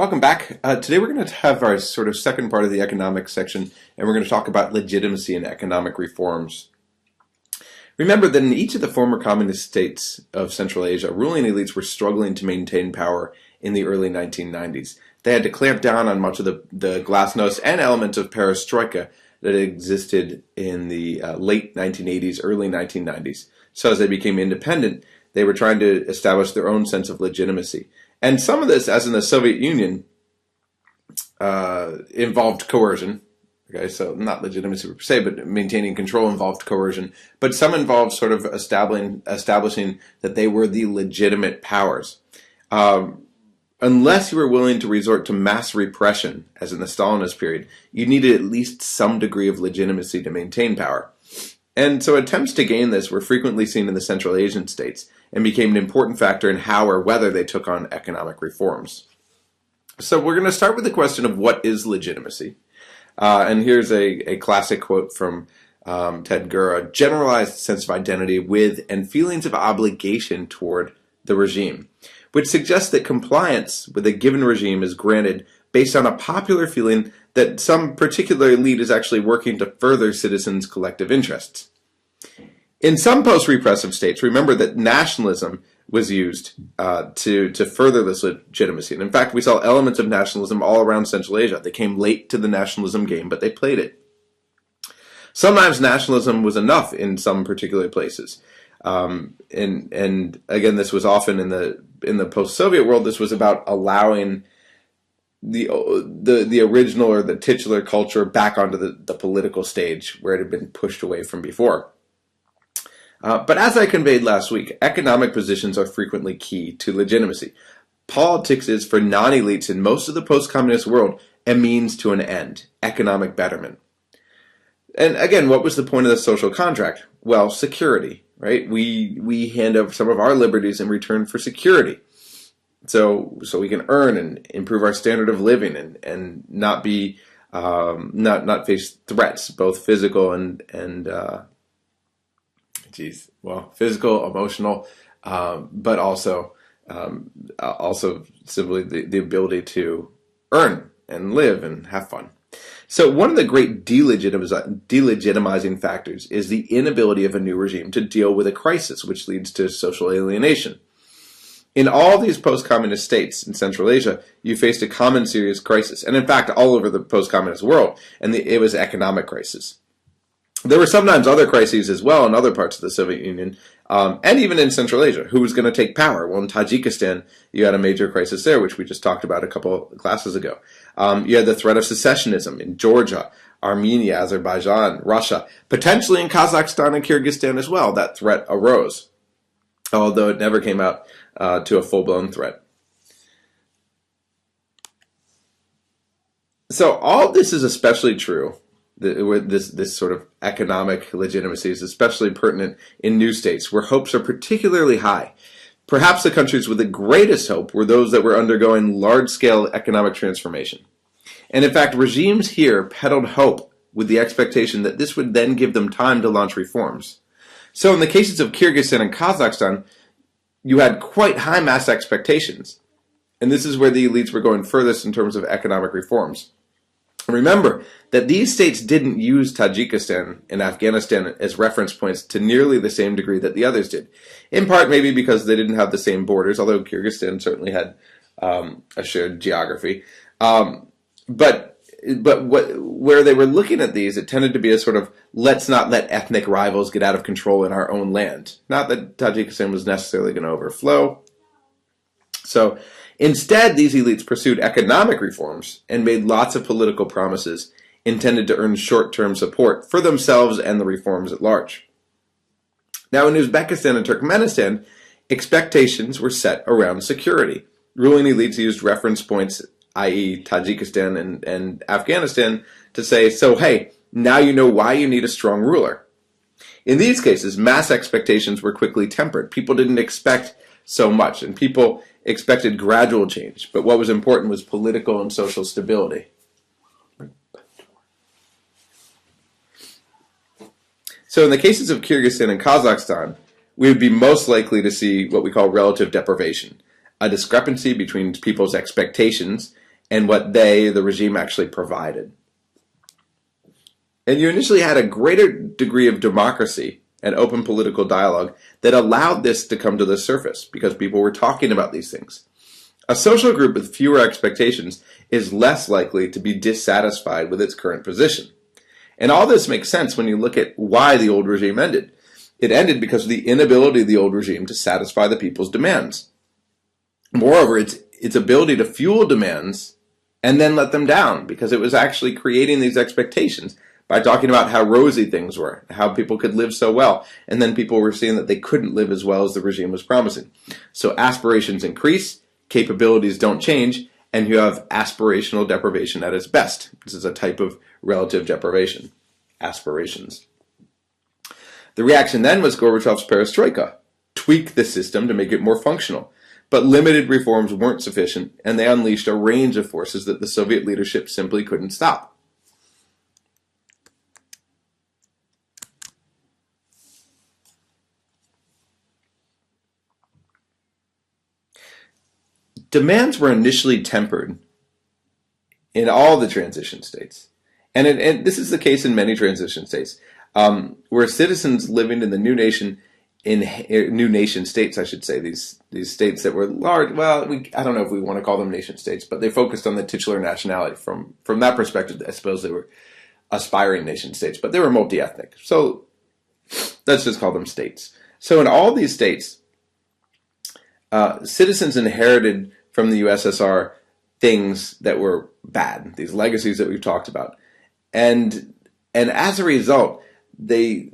Welcome back. Today we're going to have our sort of second part of the economics section, and we're going to talk about legitimacy and economic reforms. Remember that in each of the former communist states of Central Asia, ruling elites were struggling to maintain power in the early 1990s. They had to clamp down on much of the glasnost and elements of perestroika that existed in the late 1980s, early 1990s. So as they became independent, they were trying to establish their own sense of legitimacy. And some of this, as in the Soviet Union, involved coercion. Okay, so not legitimacy per se, but maintaining control involved coercion. But some involved sort of establishing that they were the legitimate powers. Unless you were willing to resort to mass repression, as in the Stalinist period, you needed at least some degree of legitimacy to maintain power. And so attempts to gain this were frequently seen in the Central Asian states and became an important factor in how or whether they took on economic reforms. So we're going to start with the question of what is legitimacy. And here's a classic quote from Ted Gura: generalized sense of identity with and feelings of obligation toward the regime, which suggests that compliance with a given regime is granted based on a popular feeling that some particular elite is actually working to further citizens' collective interests. In some post-repressive states, remember that nationalism was used to further this legitimacy. And in fact, we saw elements of nationalism all around Central Asia. They came late to the nationalism game, but they played it. Sometimes nationalism was enough in some particular places. And again, this was often in the post-Soviet world. This was about allowing the original or the titular culture back onto the political stage where it had been pushed away from before. But as I conveyed last week, economic positions are frequently key to legitimacy. Politics is, for non-elites in most of the post-communist world, a means to an end: economic betterment. And again, what was the point of the social contract? Well, security, right? We hand over some of our liberties in return for security. So we can earn and improve our standard of living and not be not face threats, both physical and physical, emotional, but also simply the ability to earn and live and have fun. So one of the great delegitimizing factors is the inability of a new regime to deal with a crisis, which leads to social alienation. In all these post-communist states in Central Asia, you faced a common serious crisis, and in fact, all over the post-communist world, and it was economic crisis. There were sometimes other crises as well in other parts of the Soviet Union, and even in Central Asia. Who was going to take power? Well, in Tajikistan, you had a major crisis there, which we just talked about a couple of classes ago. You had the threat of secessionism in Georgia, Armenia, Azerbaijan, Russia, potentially in Kazakhstan and Kyrgyzstan as well. That threat arose, although it never came out to a full-blown threat. So all of this is especially true. This sort of economic legitimacy is especially pertinent in new states where hopes are particularly high. Perhaps the countries with the greatest hope were those that were undergoing large-scale economic transformation. And in fact, regimes here peddled hope with the expectation that this would then give them time to launch reforms. So in the cases of Kyrgyzstan and Kazakhstan, you had quite high mass expectations. And this is where the elites were going furthest in terms of economic reforms. Remember that these states didn't use Tajikistan and Afghanistan as reference points to nearly the same degree that the others did. In part, maybe because they didn't have the same borders, although Kyrgyzstan certainly had a shared geography. But where they were looking at these, it tended to be a sort of, let's not let ethnic rivals get out of control in our own land. Not that Tajikistan was necessarily going to overflow. So instead, these elites pursued economic reforms and made lots of political promises intended to earn short-term support for themselves and the reforms at large. Now, in Uzbekistan and Turkmenistan, expectations were set around security. Ruling elites used reference points, i.e. Tajikistan and Afghanistan, to say, so hey, now you know why you need a strong ruler. In these cases, mass expectations were quickly tempered. People didn't expect so much, and people expected gradual change, but what was important was political and social stability. So in the cases of Kyrgyzstan and Kazakhstan, we would be most likely to see what we call relative deprivation, a discrepancy between people's expectations and what the regime, actually provided. And you initially had a greater degree of democracy and open political dialogue that allowed this to come to the surface because people were talking about these things. A social group with fewer expectations is less likely to be dissatisfied with its current position. And all this makes sense when you look at why the old regime ended. It ended because of the inability of the old regime to satisfy the people's demands. Moreover, its ability to fuel demands and then let them down, because it was actually creating these expectations by talking about how rosy things were, how people could live so well, and then people were seeing that they couldn't live as well as the regime was promising. So aspirations increase, capabilities don't change, and you have aspirational deprivation at its best. This is a type of relative deprivation, aspirations. The reaction then was Gorbachev's perestroika, tweak the system to make it more functional. But limited reforms weren't sufficient, and they unleashed a range of forces that the Soviet leadership simply couldn't stop. Demands were initially tempered in all the transition states. And this is the case in many transition states, where citizens living in the new nation states, I should say, these states that were large. Well, I don't know if we want to call them nation states, but they focused on the titular nationality. From that perspective, I suppose they were aspiring nation states, but they were multi-ethnic. So let's just call them states. So in all these states, citizens inherited from the USSR things that were bad, these legacies that we've talked about, and as a result, they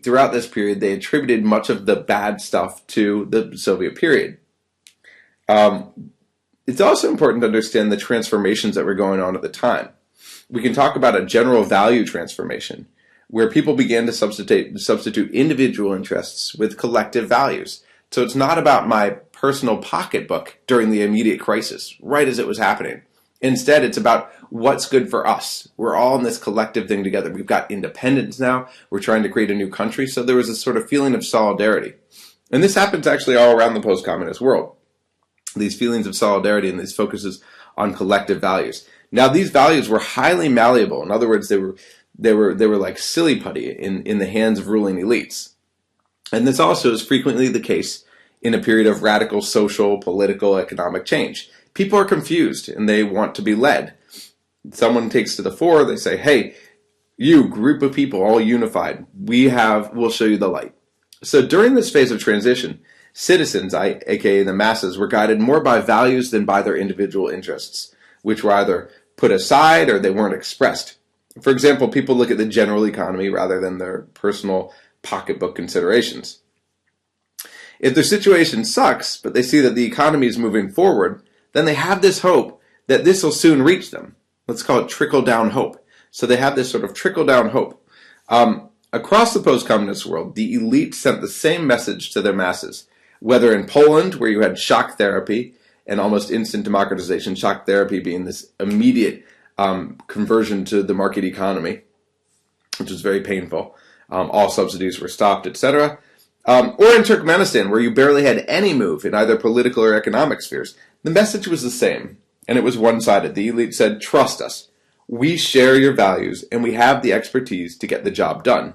throughout this period, they attributed much of the bad stuff to the Soviet period. It's also important to understand the transformations that were going on at the time. We can talk about a general value transformation, where people began to substitute individual interests with collective values. So it's not about my personal pocketbook during the immediate crisis, right as it was happening. Instead, it's about what's good for us. We're all in this collective thing together. We've got independence now. We're trying to create a new country. So there was a sort of feeling of solidarity. And this happens actually all around the post-communist world. These feelings of solidarity and these focuses on collective values. Now, these values were highly malleable. In other words, they were like silly putty in the hands of ruling elites. And this also is frequently the case in a period of radical social, political, economic change. People are confused and they want to be led. Someone takes to the fore, they say, hey, you group of people all unified, we'll show you the light. So during this phase of transition, citizens, aka the masses, were guided more by values than by their individual interests, which were either put aside or they weren't expressed. For example, people look at the general economy rather than their personal pocketbook considerations. If their situation sucks, but they see that the economy is moving forward, then they have this hope that this will soon reach them. Let's call it trickle-down hope. So they have this sort of trickle-down hope. Across the post-communist world, the elite sent the same message to their masses, whether in Poland, where you had shock therapy and almost instant democratization, shock therapy being this immediate conversion to the market economy, which was very painful. All subsidies were stopped, etc. Or in Turkmenistan, where you barely had any move in either political or economic spheres. The message was the same, and it was one-sided. The elite said, trust us. We share your values, and we have the expertise to get the job done.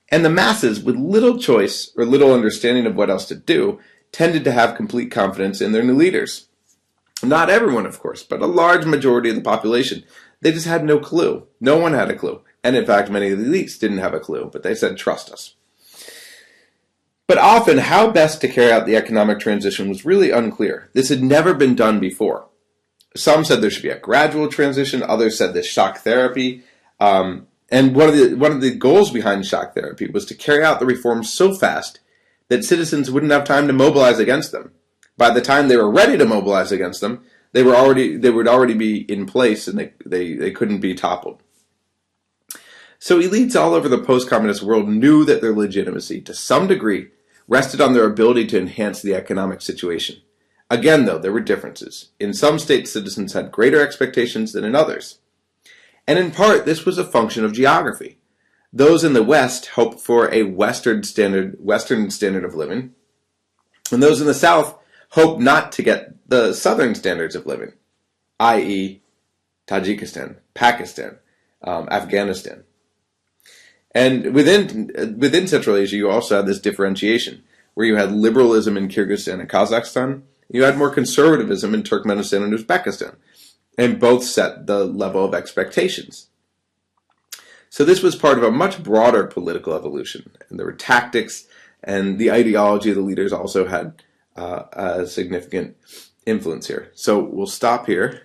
And the masses, with little choice or little understanding of what else to do, tended to have complete confidence in their new leaders. Not everyone, of course, but a large majority of the population. They just had no clue. No one had a clue. And in fact, many of the elites didn't have a clue, but they said, trust us. But often, how best to carry out the economic transition was really unclear. This had never been done before. Some said there should be a gradual transition. Others said this shock therapy. And one of the goals behind shock therapy was to carry out the reforms so fast that citizens wouldn't have time to mobilize against them. By the time they were ready to mobilize against them, they would already be in place and they couldn't be toppled. So elites all over the post-communist world knew that their legitimacy, to some degree, rested on their ability to enhance the economic situation. Again, though, there were differences. In some states, citizens had greater expectations than in others. And in part, this was a function of geography. Those in the West hoped for a Western standard of living, and those in the South hoped not to get the Southern standards of living. i.e., Tajikistan, Pakistan, Afghanistan. And within Central Asia, you also had this differentiation, where you had liberalism in Kyrgyzstan and Kazakhstan. You had more conservatism in Turkmenistan and Uzbekistan. And both set the level of expectations. So this was part of a much broader political evolution. And there were tactics, and the ideology of the leaders also had a significant influence here. So we'll stop here.